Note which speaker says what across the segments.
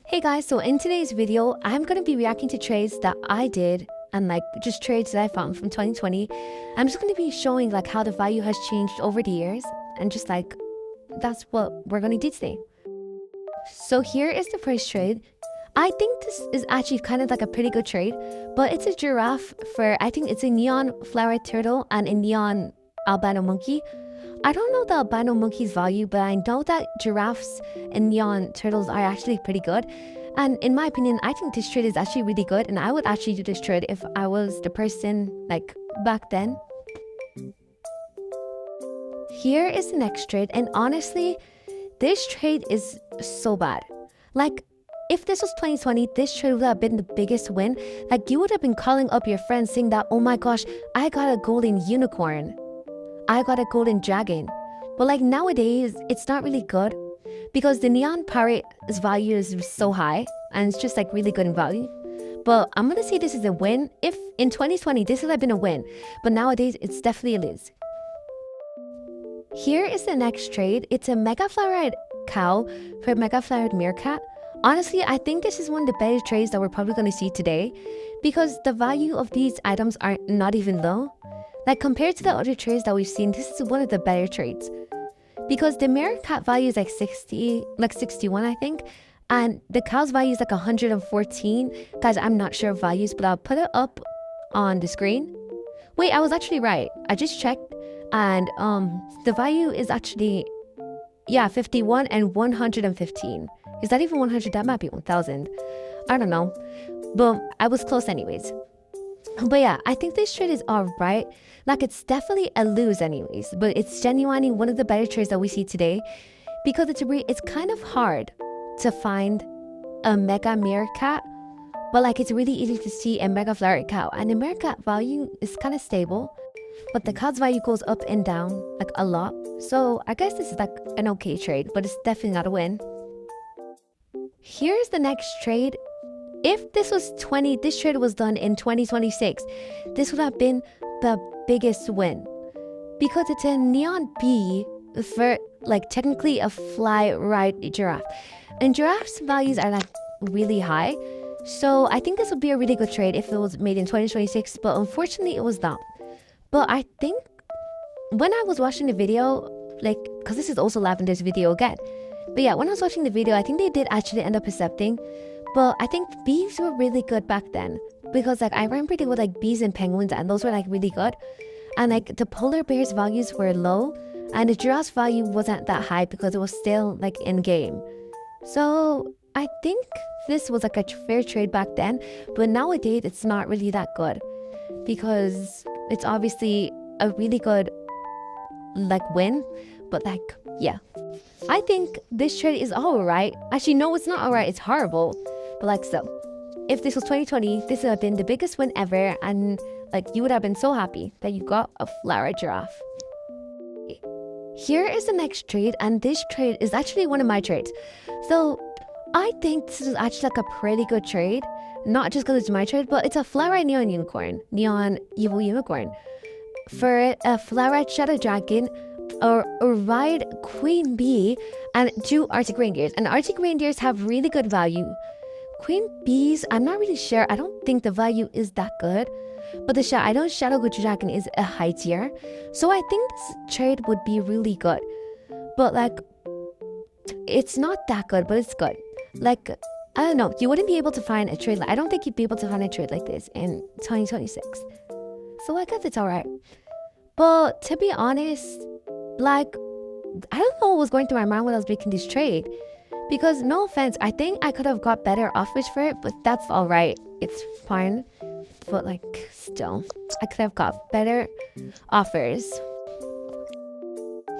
Speaker 1: Hey guys, so in today's video, I'm going to be reacting to trades that I did and just trades that I found from 2020. I'm just going to be showing how the value has changed over the years and that's what we're going to do today. So here is the first trade. I think this is actually kind of a pretty good trade, but it's a giraffe I think it's a neon flower turtle and a neon albino monkey. I don't know the albino monkey's value, but I know that giraffes and neon turtles are actually pretty good. And in my opinion, I think this trade is actually really good, and I would actually do this trade if I was the person back then. Here is the next trade, and honestly, this trade is so bad. If this was 2020, this trade would have been the biggest win. You would have been calling up your friends saying that, oh my gosh, I got a golden unicorn. I got a golden dragon. But nowadays, it's not really good because the neon parrot's value is so high and it's just really good in value. But I'm gonna say this is a win. If in 2020 this would have been a win, but nowadays it's definitely a lose. Here is the next trade. It's a mega flowered cow for a mega flowered meerkat. Honestly, I think this is one of the better trades that we're probably going to see today because the value of these items are not even low. Compared to the other trades that we've seen, this is one of the better trades. Because the meerkat value is 61, I think. And the cow's value is 114. Guys, I'm not sure of values, but I'll put it up on the screen. Wait, I was actually right. I just checked. And the value is actually, 51 and 115. Is that even 100? That might be 1,000. I don't know. But I was close anyways. But yeah, I think this trade is alright. It's definitely a lose anyways, but it's genuinely one of the better trades that we see today because it's kind of hard to find a mega meerkat, but it's really easy to see a mega flowered cow, and the meerkat value is kind of stable, but the cow's value goes up and down a lot. So I guess this is an okay trade, but it's definitely not a win. Here's the next trade. If this trade was done in 2026, this would have been the biggest win because it's a neon bee for technically a fly ride giraffe, and giraffes values are really high. So I think this would be a really good trade if it was made in 2026, but unfortunately it was not. But I think when I was watching the video, because this is also Lavender's video again, but yeah, when I was watching the video, I think they did actually end up accepting. But I think bees were really good back then because I remember they were bees and penguins, and those were really good. And the polar bear's values were low, and the giraffe's value wasn't that high because it was still in game. So I think this was a fair trade back then, but nowadays it's not really that good because it's obviously a really good win, but yeah. I think this trade is alright. Actually, no, it's not alright, it's horrible. But so, if this was 2020, this would have been the biggest win ever, and you would have been so happy that you got a flowered giraffe. Here is the next trade, and this trade is actually one of my trades. So I think this is actually a pretty good trade, not just because it's my trade, but it's a flowered neon evil unicorn for a flowered shadow dragon, or ride queen bee, and 2 arctic reindeers. And arctic reindeers have really good value. Queen bees, I'm not really sure. I don't think the value is that good, but I know shadow dragon is a high tier, so I think this trade would be really good. But it's not that good, but it's good. I don't know, you wouldn't be able to find a trade. I don't think you'd be able to find a trade like this in 2026. So I guess it's alright. But to be honest, I don't know what was going through my mind when I was making this trade. Because no offense, I think I could have got better offers for it, but that's alright. It's fine. But still, I could have got better offers.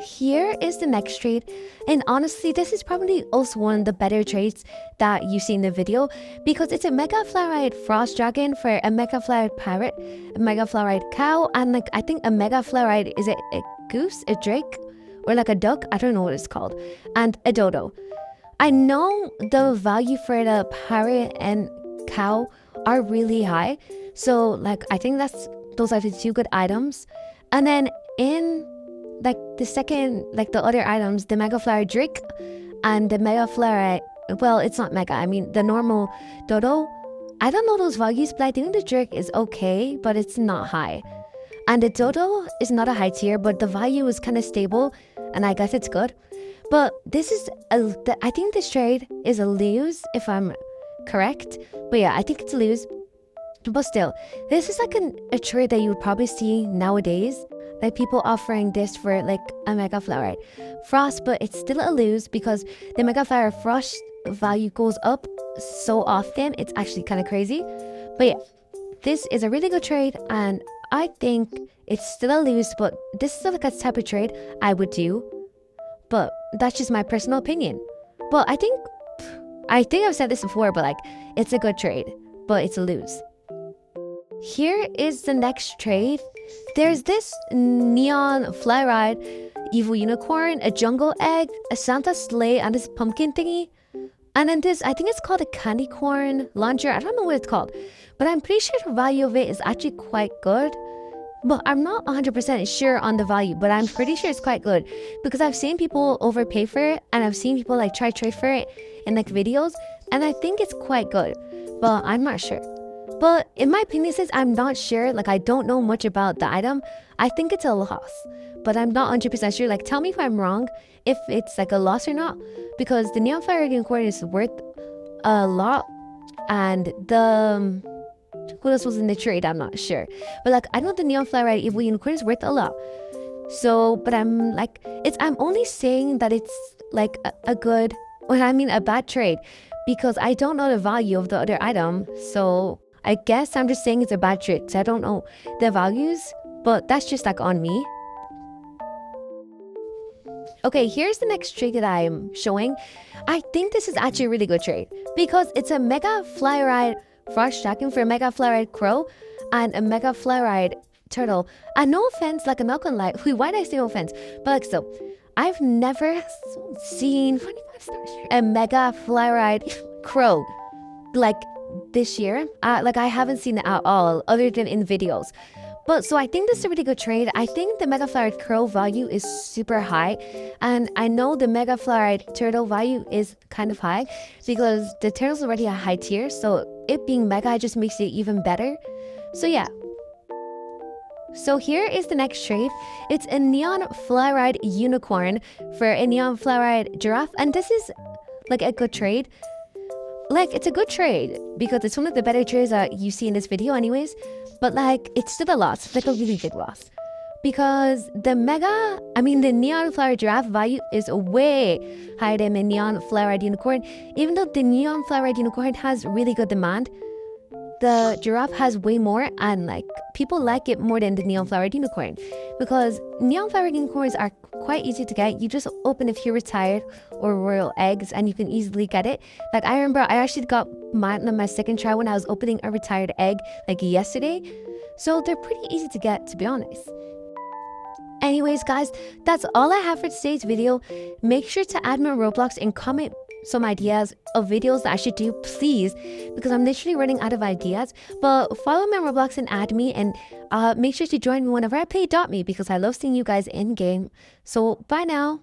Speaker 1: Here is the next trade, and honestly, this is probably also one of the better trades that you see in the video because it's a mega flowered frost dragon for a mega flowered parrot, a mega flowered cow, and I think a mega flowered, is it a goose, a drake, or a duck? I don't know what it's called, and a dodo. I know the value for the parrot and cow are really high, so I think those are the 2 good items. And then in the second, the other items, the mega flowered drake and the mega flowered Well, it's not mega. I mean, the normal dodo, I don't know those values, but I think the jerk is okay, but it's not high. And the dodo is not a high tier, but the value is kind of stable, and I guess it's good. But this is I think this trade is a lose if I'm correct. But yeah, I think it's a lose. But still, this is like a trade that you would probably see nowadays. Like people offering this for like a mega flower frost, but it's still a lose because the mega flower frost value goes up so often. It's actually kind of crazy. But yeah, this is a really good trade, and I think it's still a lose. But this is like a type of trade I would do. But that's just my personal opinion. But I think I've said this before, but like it's a good trade, but it's a lose. Here is the next trade. There's this neon fly ride, evil unicorn, a jungle egg, a Santa sleigh, and this pumpkin thingy. And then this, I think it's called a candy corn launcher. I don't know what it's called, but I'm pretty sure the value of it is actually quite good. But I'm not 100% sure on the value, but I'm pretty sure it's quite good because I've seen people overpay for it, and I've seen people like try trade for it in like videos, and I think it's quite good, but I'm not sure. But in my opinion, since I'm not sure, like I don't know much about the item, I think it's a loss. But I'm not 100% sure. Like tell me if I'm wrong, if it's like a loss or not, because the neon fire unicorn is worth a lot, and the who else was in the trade? I'm not sure. But like I know the neon fly ride evil unicorn is worth a lot. So, but I'm like I'm only saying that it's like a good, when I mean a bad trade, because I don't know the value of the other item. So I guess I'm just saying it's a bad trade. So I don't know the values, but that's just like on me. Okay, here's the next trade that I'm showing. I think this is actually a really good trade because it's a mega fly ride frost stacking for a mega fly ride crow and a mega fly ride turtle. And no offense, like I'm not gonna lie. Why did I say no offense? But like so, I've never seen a mega fly ride crow like this year. Like I haven't seen it at all, other than in videos. But so I think this is a really good trade. I think the Mega Flowered Crow value is super high. And I know the Mega Flowered Turtle value is kind of high because the turtle's already a high tier. So it being Mega just makes it even better. So yeah. So here is the next trade. It's a Neon Fly Unicorn for a Neon Fly Giraffe. And this is like a good trade. Like it's a good trade because it's one of the better trades that you see in this video anyways, but like it's still a loss, like a really big loss, because the neon flower giraffe value is way higher than the neon flower unicorn. Even though the neon flower unicorn has really good demand, the giraffe has way more, and like people like it more than the neon flowered unicorn because neon flowered unicorns are quite easy to get. You just open a few retired or royal eggs and you can easily get it. Like I remember I actually got mine on my second try when I was opening a retired egg like yesterday. So they're pretty easy to get, to be honest. Anyways, guys, that's all I have for today's video. Make sure to add my Roblox and comment some ideas of videos that I should do, please, because I'm literally running out of ideas. But follow my Roblox and add me, and make sure to join me whenever I play .me because I love seeing you guys in game. So bye now.